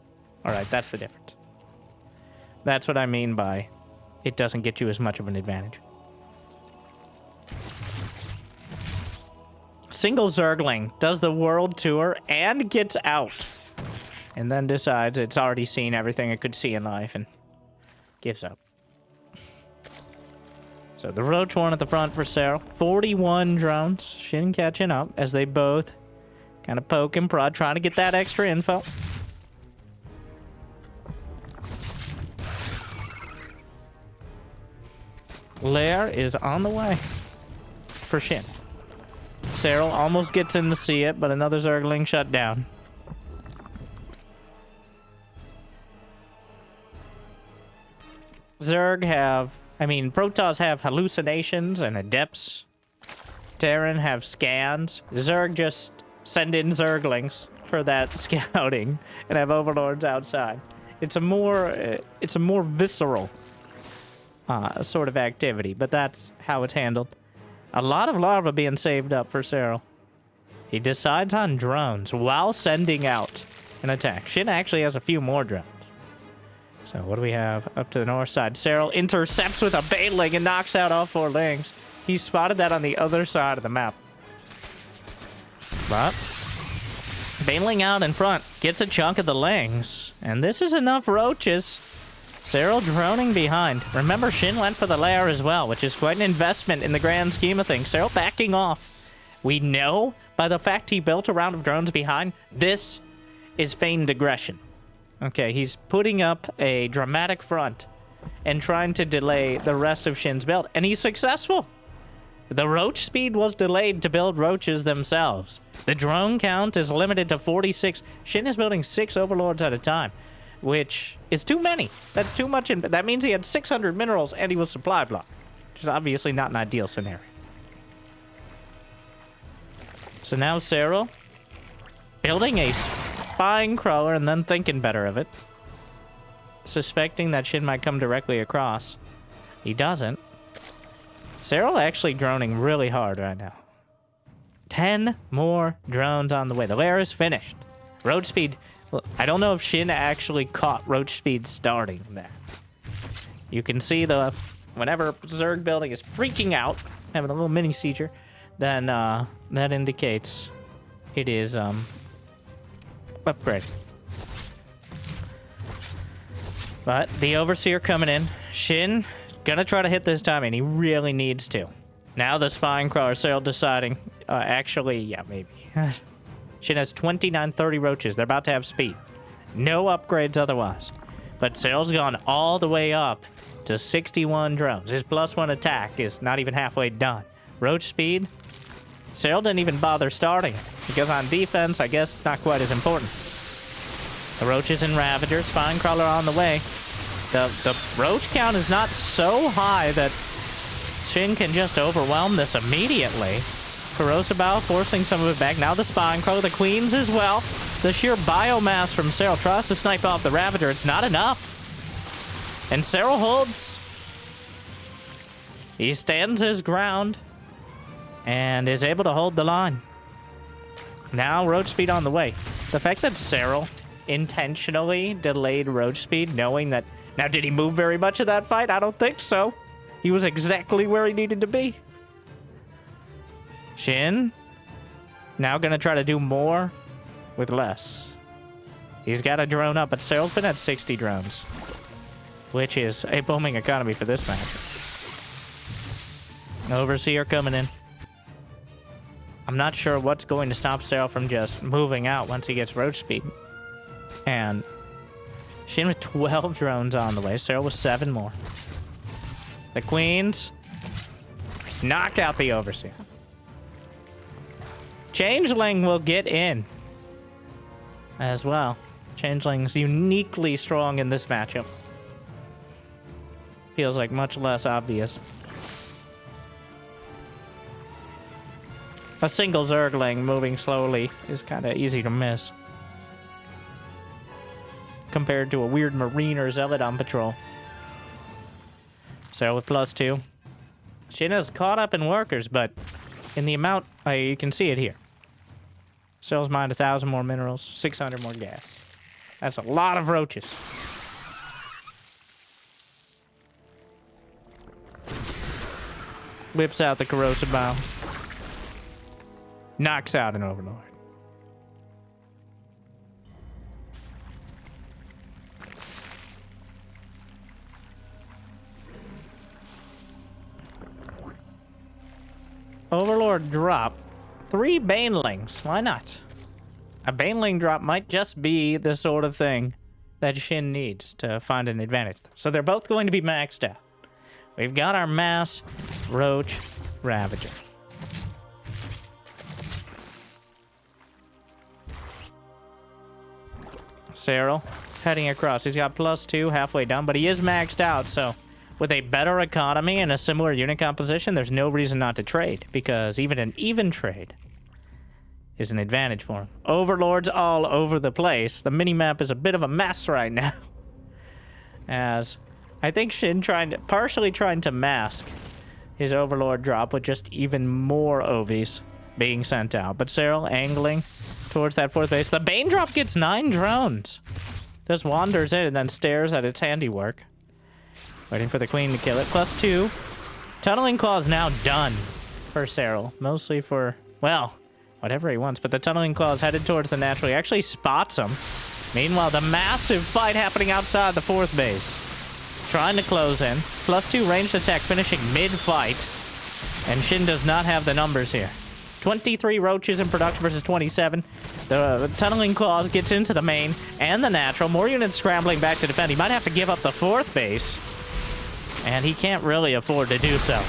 All right, that's the difference. That's what I mean by it doesn't get you as much of an advantage. Single Zergling does the world tour and gets out. And then decides it's already seen everything it could see in life and gives up. So the roach one at the front for Serral. 41 drones. Shin catching up as they both kind of poke and prod, trying to get that extra info. Lair is on the way for Shin. Serral almost gets in to see it, but another Zergling shut down. Protoss have hallucinations and adepts. Terran have scans. Zerg just send in Zerglings for that scouting and have overlords outside. It's a more visceral sort of activity, but that's how it's handled. A lot of larva being saved up for Serral. He decides on drones while sending out an attack. Shin actually has a few more drones. So what do we have up to the north side? Serral intercepts with a baneling and knocks out all 4 lings. He spotted that on the other side of the map. But baneling out in front gets a chunk of the lings. And this is enough roaches. Serral droning behind. Remember, Shin went for the lair as well, which is quite an investment in the grand scheme of things. Serral backing off. We know by the fact he built a round of drones behind, this is feigned aggression. Okay, he's putting up a dramatic front and trying to delay the rest of Shin's build, and he's successful. The roach speed was delayed to build roaches themselves. The drone count is limited to 46. Shin is building 6 overlords at a time, which is too many. That's too much. That means he had 600 minerals and he was supply blocked, which is obviously not an ideal scenario. So now Serral building a spine crawler and then thinking better of it, suspecting that Shin might come directly across. He doesn't. Serral actually droning really hard right now. 10 more drones on the way. The lair is finished. Roach speed. I don't know if Shin actually caught roach speed starting there. You can see whenever Zerg building is freaking out, having a little mini seizure, then that indicates it is upgrade. But the Overseer coming in. Shin gonna try to hit this time, and he really needs to. Now the Spine Crawler, Serral deciding, actually, yeah, maybe. Shin has 2930 roaches. They're about to have speed. No upgrades otherwise. But Serral's gone all the way up to 61 drones. His +1 attack is not even halfway done. Roach speed, Serral didn't even bother starting it, because on defense, I guess it's not quite as important. The roaches and Ravagers, Spine Crawler on the way. The roach count is not so high that Shin can just overwhelm this immediately. Corrosive Bow forcing some of it back. Now the Spine Crawler, the Queens as well. The sheer biomass from Serral tries to snipe off the Ravager. It's not enough. And Serral holds. He stands his ground and is able to hold the line. Now roach speed on the way. The fact that Serral intentionally delayed roach speed, knowing that... Now, did he move very much of that fight? I don't think so. He was exactly where he needed to be. Shin, now gonna try to do more with less. He's got a drone up, but Serral's been at 60 drones, which is a booming economy for this match. Overseer coming in. I'm not sure what's going to stop Serral from just moving out once he gets roach speed. And Shin with 12 drones on the way. Serral with 7 more. The Queens knock out the Overseer. Changeling will get in as well. Changeling's uniquely strong in this matchup. Feels like much less obvious. A single Zergling moving slowly is kind of easy to miss, compared to a weird Marine or Zealot on patrol. Serral with +2. Shin is caught up in workers, but in the amount, you can see it here. Serral's mined 1,000 more minerals, 600 more gas. That's a lot of roaches. Whips out the Corrosive Bow. Knocks out an Overlord. Overlord drop. 3 Banelings. Why not? A Baneling drop might just be the sort of thing that Shin needs to find an advantage. So they're both going to be maxed out. We've got our Mass Roach Ravager. Serral heading across. He's got +2 halfway done, but he is maxed out, so with a better economy and a similar unit composition, there's no reason not to trade, because even an even trade is an advantage for him. Overlords all over the place. The mini-map is a bit of a mess right now, as I think Shin partially trying to mask his Overlord drop with just even more Ovies being sent out. But Serral angling towards that 4th base. The Bane drop gets 9 drones. Just wanders in and then stares at its handiwork. Waiting for the Queen to kill it. +2. Tunneling Claw is now done for Serral. Mostly for, well, whatever he wants. But the Tunneling Claw is headed towards the natural. He actually spots him. Meanwhile, the massive fight happening outside the 4th base. Trying to close in. +2 ranged attack finishing mid-fight. And Shin does not have the numbers here. 23 roaches in production versus 27. The Tunneling Claws gets into the main and the natural. More units scrambling back to defend. He might have to give up the 4th base. And he can't really afford to do so.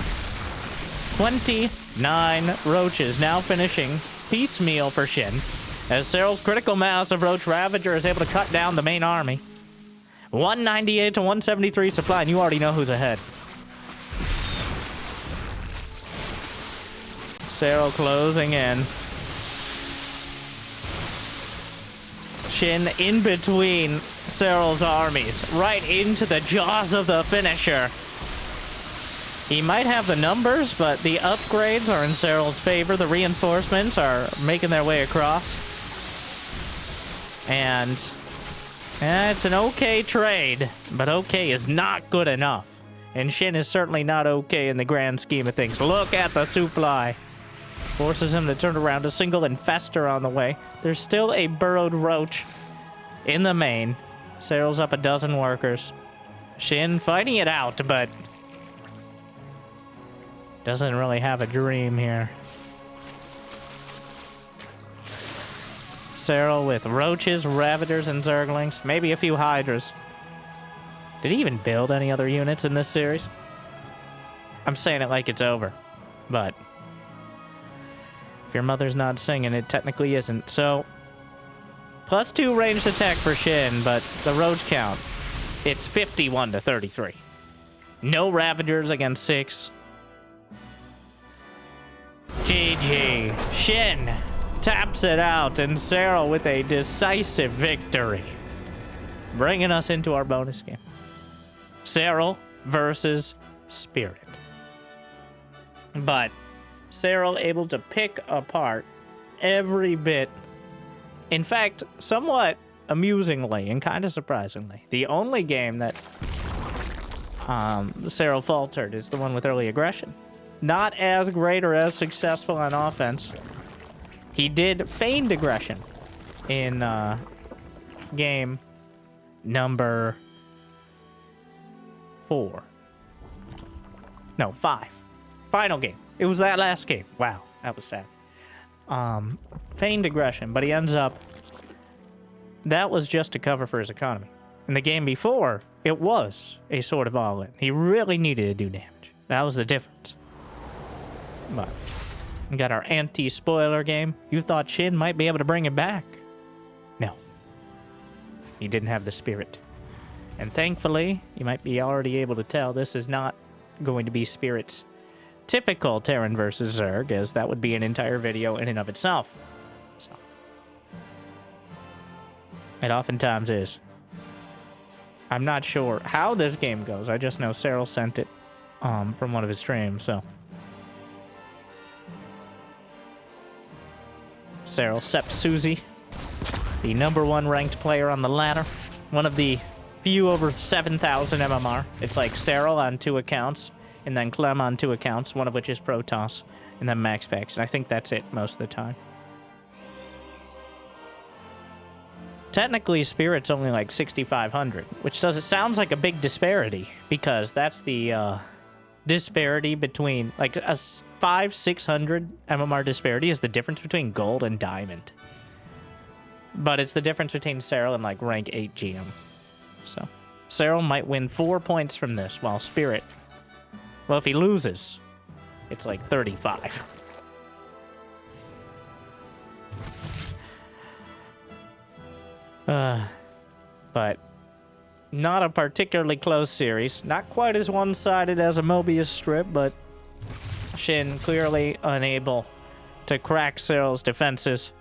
29 roaches now finishing piecemeal for Shin, as Serral's critical mass of Roach Ravager is able to cut down the main army. 198 to 173 supply, and you already know who's ahead. Serral closing in. Shin in between Serral's armies, right into the jaws of the finisher. He might have the numbers, but the upgrades are in Serral's favor. The reinforcements are making their way across. And it's an okay trade, but okay is not good enough. And Shin is certainly not okay in the grand scheme of things. Look at the supply. Forces him to turn around a single infester on the way. There's still a burrowed roach in the main. Serral's up a dozen workers. Shin fighting it out, but doesn't really have a dream here. Serral with roaches, ravagers, and zerglings. Maybe a few hydras. Did he even build any other units in this series? I'm saying it like it's over, but if your mother's not singing, it technically isn't. So, +2 ranged attack for Shin, but the roach count, it's 51 to 33. No ravagers against 6. GG. Shin taps it out, and Serral with a decisive victory, bringing us into our bonus game. Serral versus Spirit. But Serral able to pick apart every bit. In fact, somewhat amusingly and kind of surprisingly, the only game that Serral faltered is the one with early aggression. Not as great or as successful on offense. He did feigned aggression in game number 4. No, 5. Final game. It was that last game. Wow, that was sad. Feigned aggression, but he ends up... That was just to cover for his economy. In the game before, it was a sort of all-in. He really needed to do damage. That was the difference. But we got our anti-spoiler game. You thought Shin might be able to bring it back. No. He didn't have the spirit. And thankfully, you might be already able to tell this is not going to be Spirit's typical Terran versus Zerg, as that would be an entire video in and of itself. So, it oftentimes is. I'm not sure how this game goes. I just know Serral sent it from one of his streams, so. Serral Sep Susie, the #1 ranked player on the ladder. One of the few over 7,000 MMR. It's like Serral on 2 accounts, and then Clem on 2 accounts, one of which is Protoss, and then Max Specs. And I think that's it most of the time. Technically, Spirit's only like 6,500, which sounds like a big disparity, because that's the disparity between, like, a 500-600 MMR disparity is the difference between gold and diamond. But it's the difference between Serral and, like, rank 8 GM. So, Serral might win 4 points from this, while Spirit, well, if he loses, it's like 35. But not a particularly close series. Not quite as one-sided as a Mobius strip, but Shin clearly unable to crack Serral's defenses.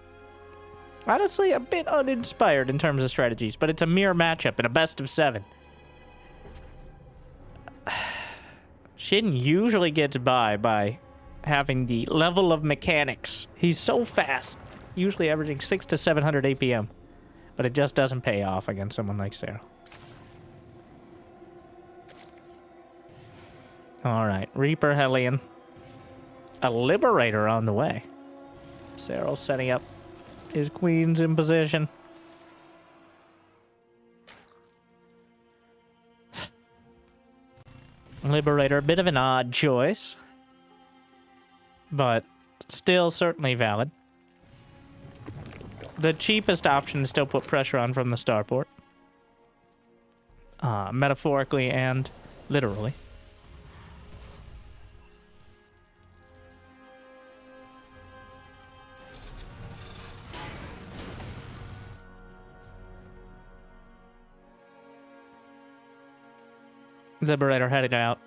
Honestly, a bit uninspired in terms of strategies, but it's a mirror matchup in a best of 7. Shin usually gets by having the level of mechanics. He's so fast, usually averaging 600 to 700 APM, but it just doesn't pay off against someone like Serral. Alright, Reaper Hellion. A Liberator on the way. Serral setting up his queens in position. Liberator, a bit of an odd choice, but still certainly valid. The cheapest option is still put pressure on from the starport. Metaphorically and literally. Liberator headed out.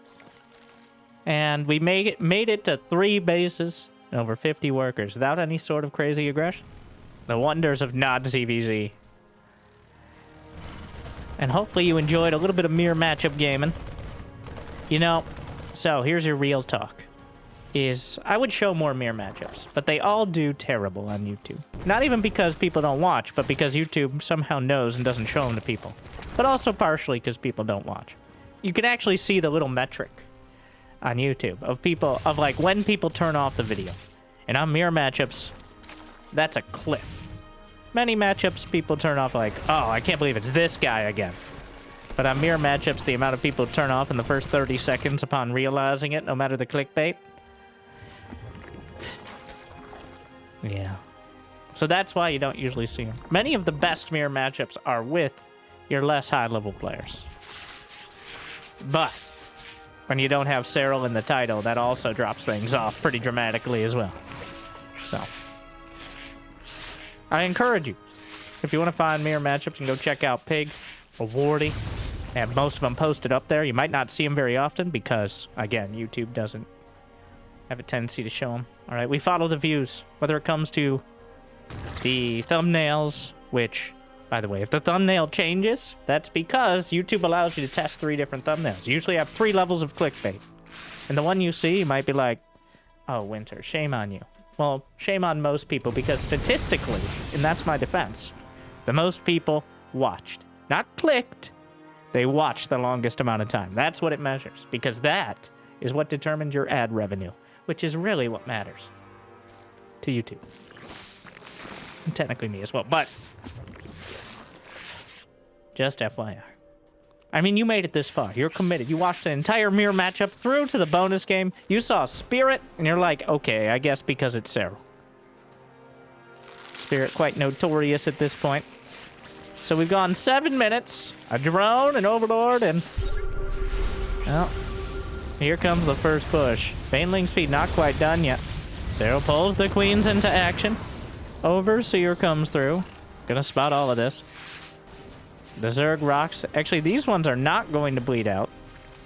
And we made it to 3 bases and over 50 workers without any sort of crazy aggression. The wonders of not ZVZ. And hopefully you enjoyed a little bit of mirror matchup gaming. You know, so here's your real talk. I would show more mirror matchups, but they all do terrible on YouTube. Not even because people don't watch, but because YouTube somehow knows and doesn't show them to people. But also partially because people don't watch. You can actually see the little metric on YouTube of like when people turn off the video. And on mirror matchups, that's a cliff. Many matchups people turn off like, oh, I can't believe it's this guy again. But on mirror matchups, the amount of people who turn off in the first 30 seconds upon realizing it, no matter the clickbait. Yeah. So that's why you don't usually see them. Many of the best mirror matchups are with your less high-level players. But when you don't have Serral in the title, that also drops things off pretty dramatically as well. So I encourage you, if you want to find mirror matchups, and go check out Pig or Wardy. They have most of them posted up there. You might not see them very often because, again, YouTube doesn't have a tendency to show them. All right, we follow the views, whether it comes to the thumbnails, which, by the way, if the thumbnail changes, that's because YouTube allows you to test 3 different thumbnails. You usually have 3 levels of clickbait. And the one you see, you might be like, oh, Winter, shame on you. Well, shame on most people, because statistically, and that's my defense, the most people watched. Not clicked, they watched the longest amount of time. That's what it measures, because that is what determines your ad revenue, which is really what matters to YouTube. And technically me as well, but just FYI. I mean, you made it this far. You're committed. You watched an entire mirror matchup through to the bonus game. You saw Spirit, and you're like, okay, I guess because it's Serral. Spirit quite notorious at this point. So we've gone 7 minutes, a drone, an overlord, and well, here comes the first push. Baneling speed not quite done yet. Serral pulls the queens into action. Overseer comes through. Gonna spot all of this. The Zerg rocks. Actually, these ones are not going to bleed out.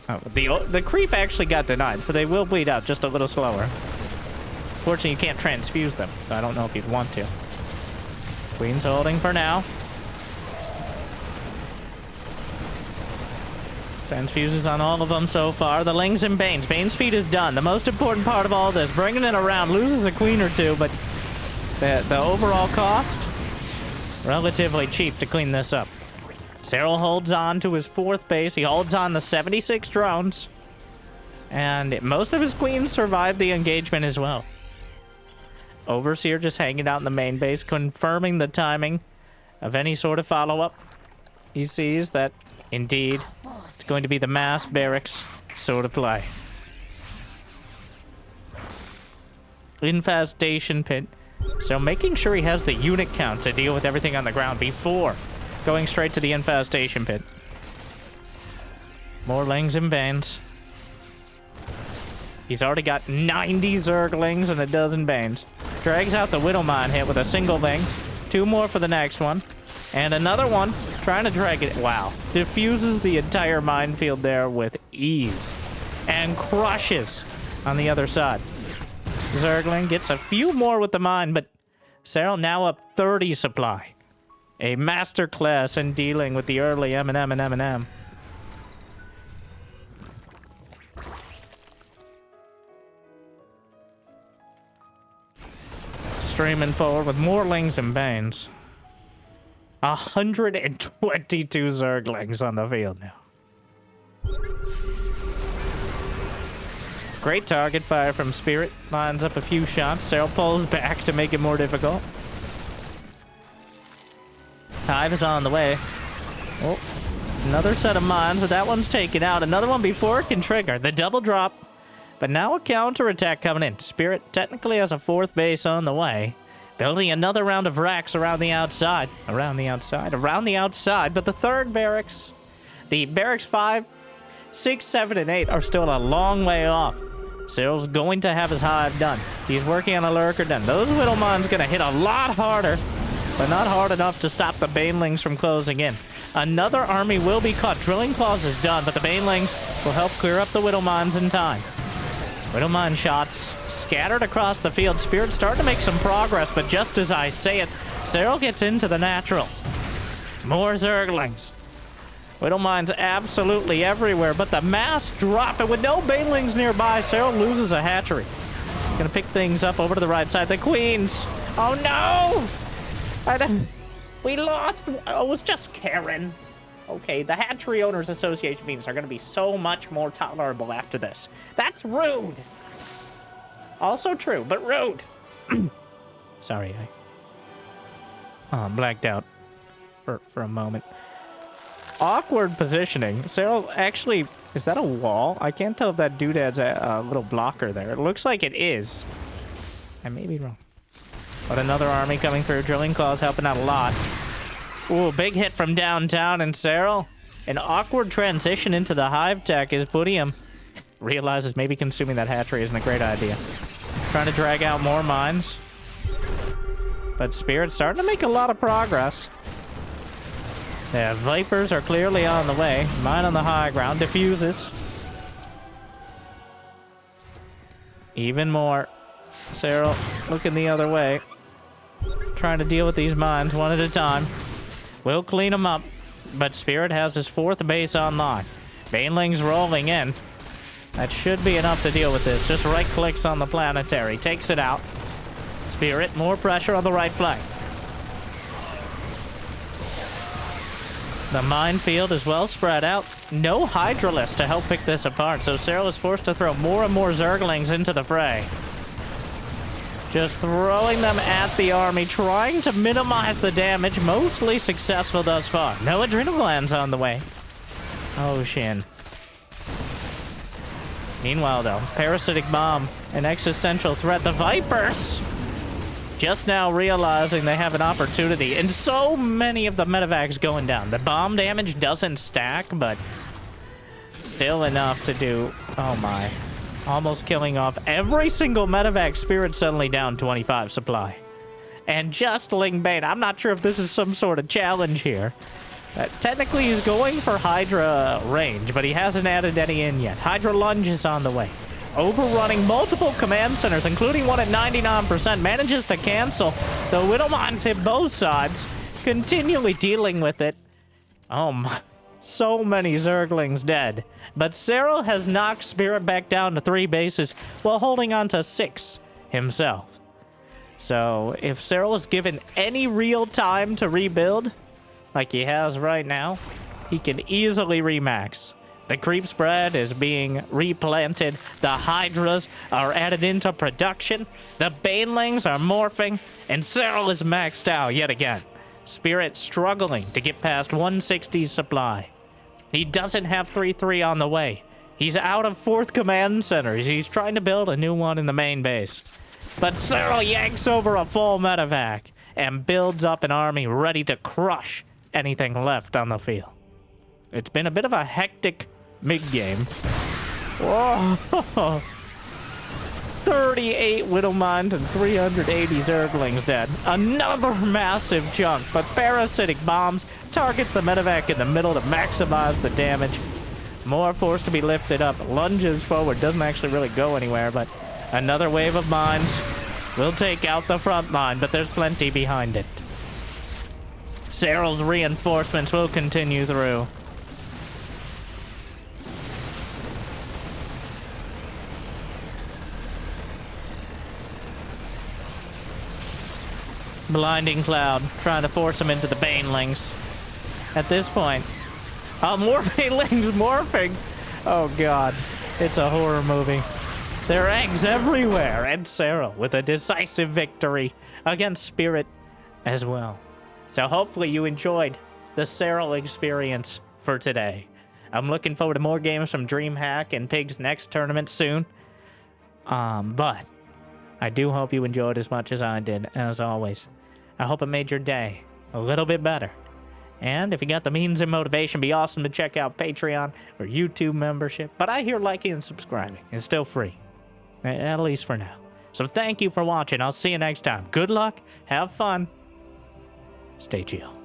Oh, the creep actually got denied, so they will bleed out just a little slower. Fortunately, you can't transfuse them, so I don't know if you'd want to. Queen's holding for now. Transfuses on all of them so far. The Lings and Banes. Bane speed is done. The most important part of all this. Bringing it around. Loses a queen or two, but the overall cost, relatively cheap to clean this up. Serral holds on to his 4th base. He holds on to 76 drones. And most of his queens survived the engagement as well. Overseer just hanging out in the main base, confirming the timing of any sort of follow-up. He sees that, indeed, it's going to be the mass barracks sort of play. Infestation pit. So making sure he has the unit count to deal with everything on the ground before going straight to the infestation pit. More Lings and Banes. He's already got 90 Zerglings and a dozen Banes. Drags out the Widowmine hit with a single Ling. 2 more for the next one. And another one trying to drag it. Wow. Diffuses the entire minefield there with ease. And crushes on the other side. Zergling gets a few more with the mine, but Serral now up 30 supply. A masterclass in dealing with the early M&M and M&M. Streaming forward with more Lings and Banes. 122 Zerglings on the field now. Great target fire from Spirit. Lines up a few shots. Serral pulls back to make it more difficult. Hive is on the way. Oh, another set of mines, but that one's taken out. Another one before it can trigger. The double drop. But now a counterattack coming in. Spirit technically has a 4th base on the way. Building another round of racks around the outside. Around the outside. But the 3rd barracks, the barracks 5, 6, 7, and 8 are still a long way off. Serral's going to have his hive done. He's working on a lurker done. Those Widowmine's going to hit a lot harder but not hard enough to stop the banelings from closing in. Another army will be cut. Drilling Claws is done, but the banelings will help clear up the Widow Mines in time. Widow Mine shots scattered across the field. Spirit's starting to make some progress, but just as I say it, Serral gets into the natural. More Zerglings. Widow Mine's absolutely everywhere, but the mass drop, and with no banelings nearby, Serral loses a hatchery. Gonna pick things up over to the right side. The Queens. Oh no! We lost. Oh, it was just Karen. Okay, the Hatchery Owners Association meetings are gonna be so much more tolerable after this. That's rude. Also true, but rude. Sorry, I blacked out for a moment. Awkward positioning. Serral, actually, is that a wall? I can't tell if that doodad's a little blocker there. It looks like it is. I may be wrong. But another army coming through. Drilling Claws helping out a lot. Ooh, big hit from downtown, and Serral, an awkward transition into the hive tech is putting him. Realizes maybe consuming that hatchery isn't a great idea. Trying to drag out more mines. But Spirit's starting to make a lot of progress. Yeah, Vipers are clearly on the way. Mine on the high ground. Diffuses. Even more. Serral looking the other way. Trying to deal with these mines one at a time. We'll clean them up. But Spirit has his 4th base online. Banelings rolling in. That should be enough to deal with this. Just right clicks on the planetary. Takes it out. Spirit, more pressure on the right flank. The minefield is well spread out. No Hydralisk to help pick this apart, so Serral is forced to throw more and more Zerglings into the fray. Just throwing them at the army, trying to minimize the damage. Mostly successful thus far. No adrenal glands on the way. Oh, Shin. Meanwhile, though, Parasitic Bomb, an existential threat. The Vipers just now realizing they have an opportunity, and so many of the medevacs going down. The bomb damage doesn't stack, but still enough to do, oh my, almost killing off every single medevac. Spirit suddenly down 25 supply. And just Ling Bane, I'm not sure if this is some sort of challenge here. Technically, he's going for Hydra range, but he hasn't added any in yet. Hydra Lunge is on the way. Overrunning multiple command centers, including one at 99%, manages to cancel. The Widow Mines hit both sides, continually dealing with it. Oh my, so many Zerglings dead. But Serral has knocked Spirit back down to 3 bases while holding on to 6 himself. So if Serral is given any real time to rebuild, like he has right now, he can easily remax. The creep spread is being replanted. The Hydras are added into production. The Banelings are morphing. And Serral is maxed out yet again. Spirit struggling to get past 160 supply. He doesn't have 3-3 on the way. He's out of 4th command center. He's trying to build a new one in the main base. But Serral yanks over a full medevac and builds up an army ready to crush anything left on the field. It's been a bit of a hectic mid-game. Whoa! 38 Widow Mines and 380 Zerglings dead. Another massive chunk, but Parasitic Bombs targets the medevac in the middle to maximize the damage. More force to be lifted up. Lunges forward. Doesn't actually really go anywhere, but another wave of mines will take out the front line, but there's plenty behind it. Serral's reinforcements will continue through. Blinding Cloud, trying to force him into the Banelings. At this point, more Banelings morphing. Oh god, it's a horror movie. There are eggs everywhere, and Serral with a decisive victory against Spirit as well. So hopefully you enjoyed the Serral experience for today. I'm looking forward to more games from DreamHack and Pig's next tournament soon. But I do hope you enjoyed as much as I did, as always. I hope it made your day a little bit better. And if you got the means and motivation, be awesome to check out Patreon or YouTube membership. But I hear liking and subscribing is still free, at least for now. So thank you for watching. I'll see you next time. Good luck, have fun, stay chill.